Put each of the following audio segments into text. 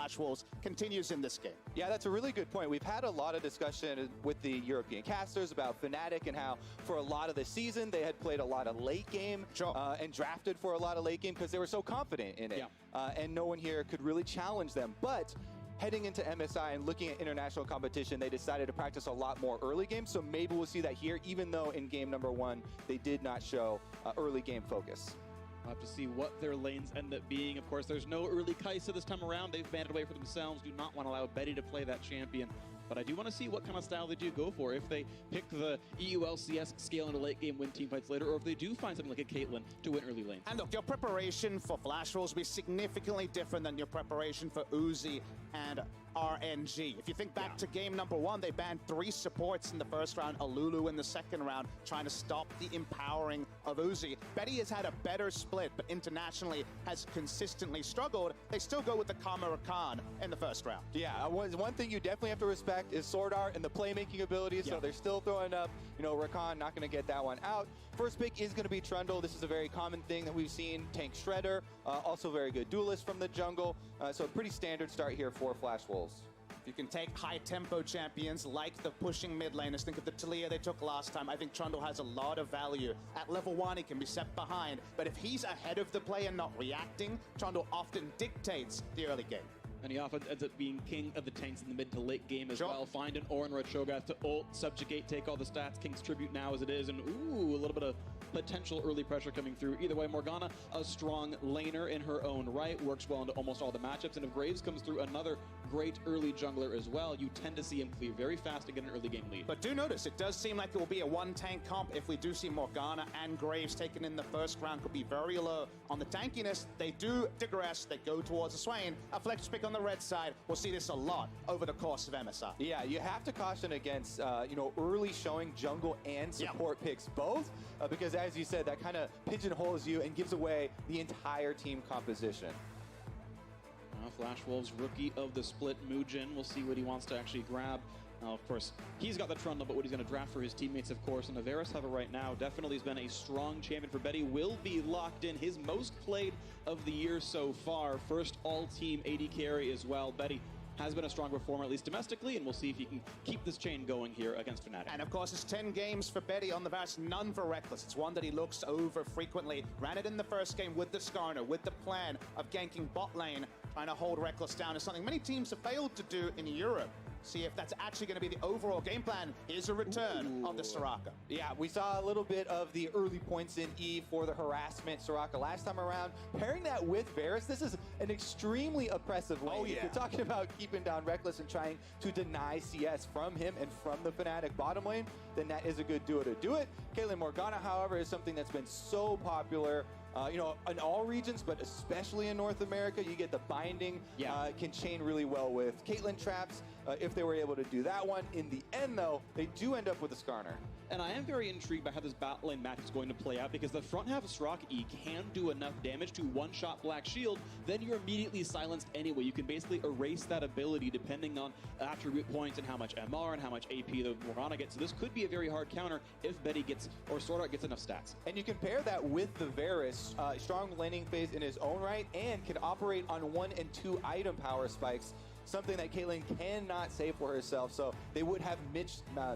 Flash Wolves continues in this game. Yeah, that's a really good point. We've had a lot of discussion with the European casters about Fnatic and how for a lot of the season they had played a lot of late game and drafted for a lot of late game because they were so confident in it. Yeah. And no one here could really challenge them. But heading into MSI and looking at international competition, they decided to practice a lot more early game. So maybe we'll see that here, even though in game number 1, they did not show early game focus. We'll have to see what their lanes end up being. Of course, there's no early Kai'Sa this time around. They've banded away for themselves. Do not want to allow Betty to play that champion. But I do want to see what kind of style they do go for. If they pick the EULCS scale into late game, win team fights later, or if they do find something like a Caitlyn to win early lane. And look, your preparation for Flash Wolves will be significantly different than your preparation for Uzi and RNG. If you think back to game number 1, they banned 3 supports in the first round, Alulu in the second round, trying to stop the empowering of Uzi. Betty has had a better split, but internationally has consistently struggled. They still go with the Kama Rakan in the first round. Yeah, one thing you definitely have to respect is Sword Art and the playmaking abilities, so they're still throwing up. You know, Rakan not going to get that one out. First pick is going to be Trundle. This is a very common thing that we've seen. Tank Shredder, also very good duelist from the jungle. So a pretty standard start here for Flash Wolves. You can take high-tempo champions like the pushing mid laners. Think of the Talia they took last time. I think Trundle has a lot of value. At level 1, he can be set behind. But if he's ahead of the play and not reacting, Trundle often dictates the early game. And he often ends up being king of the tanks in the mid to late game as well. Find an Orin or a Cho'Gath to ult, subjugate, take all the stats. King's Tribute now as it is. And ooh, a little bit of potential early pressure coming through. Either way, Morgana, a strong laner in her own right, works well into almost all the matchups. And if Graves comes through, another great early jungler as well, you tend to see him clear very fast to get an early game lead. But do notice, it does seem like it will be a one-tank comp. If we do see Morgana and Graves taken in the first round, could be very low on the tankiness. They do digress, they go towards a Swain. A flex pick on the red side. We'll see this a lot over the course of MSI. Yeah, you have to caution against, early showing jungle and support picks both, because as you said, that kind of pigeonholes you and gives away the entire team composition. Flash Wolves rookie of the split, Muujin. We'll see what he wants to actually grab. Now, of course, he's got the Trundle, but what he's going to draft for his teammates, of course, and the Varus Hover right now definitely has been a strong champion for Betty. Will be locked in, his most played of the year so far. First all-team AD carry as well. Betty has been a strong performer, at least domestically, and we'll see if he can keep this chain going here against Fnatic. And of course, it's 10 games for Betty on the Varus, none for Reckless. It's one that he looks over frequently. Ran it in the first game with the Skarner, with the plan of ganking bot lane, trying to hold Reckless down is something many teams have failed to do in Europe. See if that's actually going to be the overall game plan. Here's a return of the Soraka. Yeah, we saw a little bit of the early points in E for the harassment Soraka last time around. Pairing that with Varus, this is an extremely oppressive lane. If you're talking about keeping down Reckless and trying to deny CS from him and from the Fnatic bottom lane, then that is a good duo to do it. Caitlyn Morgana, however, is something that's been so popular in all regions, but especially in North America. You get the binding, can chain really well with Caitlyn traps if they were able to do that one. In the end, though, they do end up with a Skarner. And I am very intrigued by how this battle lane match is going to play out, because the front half of Soraka E can do enough damage to one-shot Black Shield, then you're immediately silenced anyway. You can basically erase that ability depending on attribute points and how much MR and how much AP the Morgana gets. So this could be a very hard counter if Betty gets, or Sword Art gets enough stats. And you can pair that with the Varus, strong laning phase in his own right, and can operate on 1 and 2 item power spikes, something that Caitlyn cannot say for herself, so they would have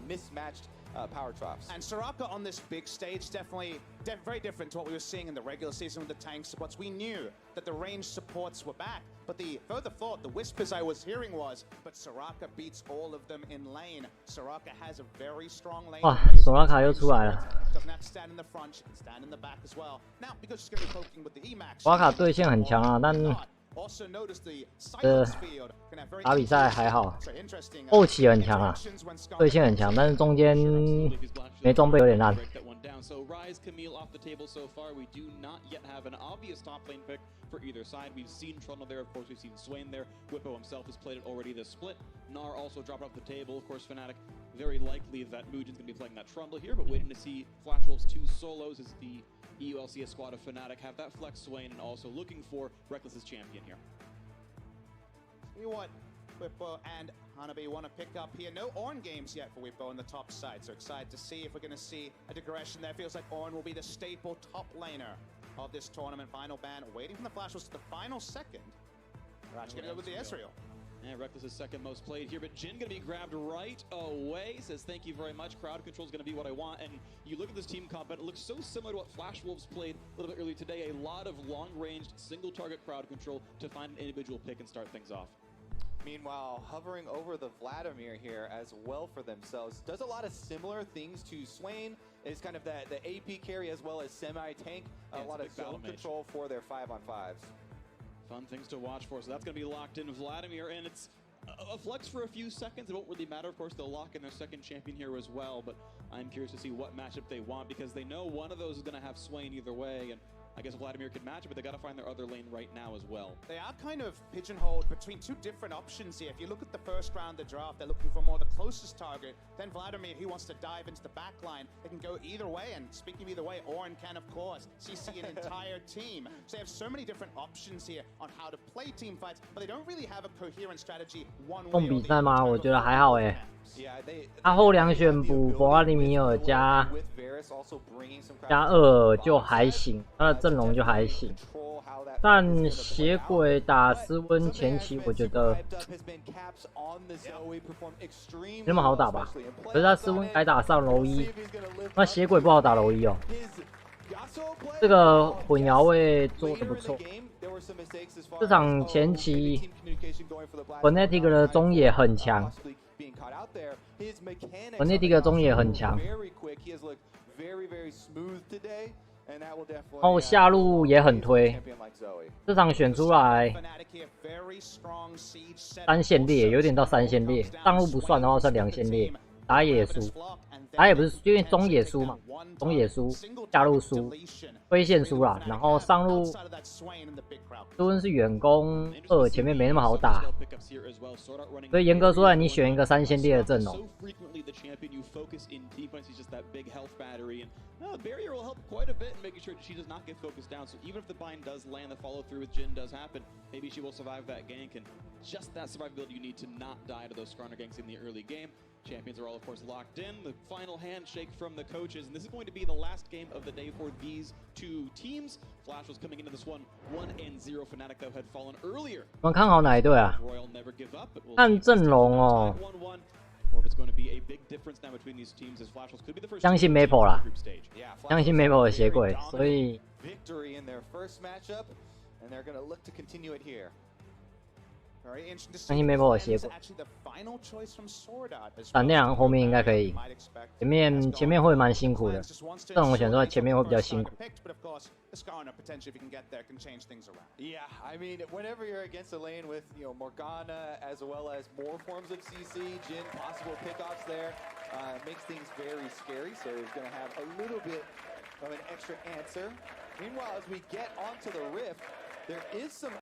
mismatched power troughs. And Soraka on this big stage, definitely very different to what we were seeing in the regular season with the tank supports. We knew that the range supports were back, but the further thought, the whispers I was hearing was, but Soraka beats all of them in lane. Soraka has a very strong lane. Soraka 又出来了。 Doesn't have to stand in the front, she can stand in the back as well. Now, because she's going to be poking with the E-Max. Soraka 对线很强啊，但 Also notice the silence field can have very 打比赛还好，后期很强啊，对线很强，但是中间没装备有点烂。 So Rise Camille off the table so far. We do not yet have an obvious top lane pick for either side. We've seen Trundle there, of course. We've seen Swain there. Whippo himself has played it already this split. Gnar also dropped off the table. Of course, Fnatic very likely that Muujin's going to be playing that Trundle here, but waiting to see Flash Wolves 2 solos as the EULCS squad of Fnatic have that flex Swain and also looking for Reckless's champion here. See what Whippo and Hanabi want to pick up here. No Ornn games yet for Whippo on the top side, so excited to see if we're going to see a digression there. Feels like Ornn will be the staple top laner of this tournament. Final ban, waiting from the Flash Wolves to the final second. Rat's gonna go with the Ezreal. And Reckless is second most played here, but Jin gonna be grabbed right away. Says thank you very much. Crowd control is gonna be what I want. And you look at this team comp, and it looks so similar to what Flash Wolves played a little bit earlier today. A lot of long-ranged, single-target crowd control to find an individual pick and start things off. Meanwhile, hovering over the Vladimir here as well for themselves. Does a lot of similar things to Swain. It's kind of the AP carry as well as semi-tank. A lot of zone control for their 5-on-5s. Fun things to watch for. So that's going to be locked in Vladimir, and it's a flex for a few seconds. It won't really matter. Of course, they'll lock in their second champion here as well, but I'm curious to see what matchup they want because they know one of those is going to have Swain either way, and I guess Vladimir could match it, but they got to find their other lane right now as well. They are kind of pigeonholed between two different options here. If you look at the first round of the draft, they're looking for more the closest target. Then Vladimir, he wants to dive into the back line. They can go either way, and speaking of either way, Oren can, of course, CC an entire team. So they have so many different options here on how to play team fights, but they don't really have a coherent strategy one way or the other. 比赛吗？我觉得还好诶。他后两选补弗拉迪米尔加2就还行，他的阵容就还行。但血鬼打斯温前期，我觉得没那么好打吧。可是他斯温改打上楼一，那血鬼不好打楼一哦。这个混淆位做得不错。这场前期 Fnatic 的中野很强。Fnatic 的中野很强，然后下路也很推。这场选出来3线列，有点到3线列，上路不算的话算2线列，打野输。打野不是因为中野输嘛，中野输，下路输，推线输啦，然后上路斯温是远攻2，前面没那么好打，所以严格说来，你选一个3线列的阵容。Barrier will help quite a bit in making sure she does not get focused down. So even if the bind does land, the follow through with Jin does happen, maybe she will survive that gank. And just that survivability you need to not die to those stronger ganks in the early game. Champions are all, of course, locked in. The final handshake from the coaches. And this is going to be the last game of the day for these two teams. Flash was coming into this one 1-0. Fnatic, though, had fallen earlier. 我们看好哪一队啊？看阵容哦。相信 Maple 啦，相信 Maple 的血鬼，所以相信 Maple 的血鬼。闪电狼后面应该可以，前面会蛮辛苦的，这种我选出来前面会比较辛苦。Yeah, I mean, whenever you're against a lane with, Morgana as well as more forms of CC, Jin, possible pickoffs there, makes things very scary. So he's going to have a little bit of an extra answer. Meanwhile, as we get onto the Rift, there is some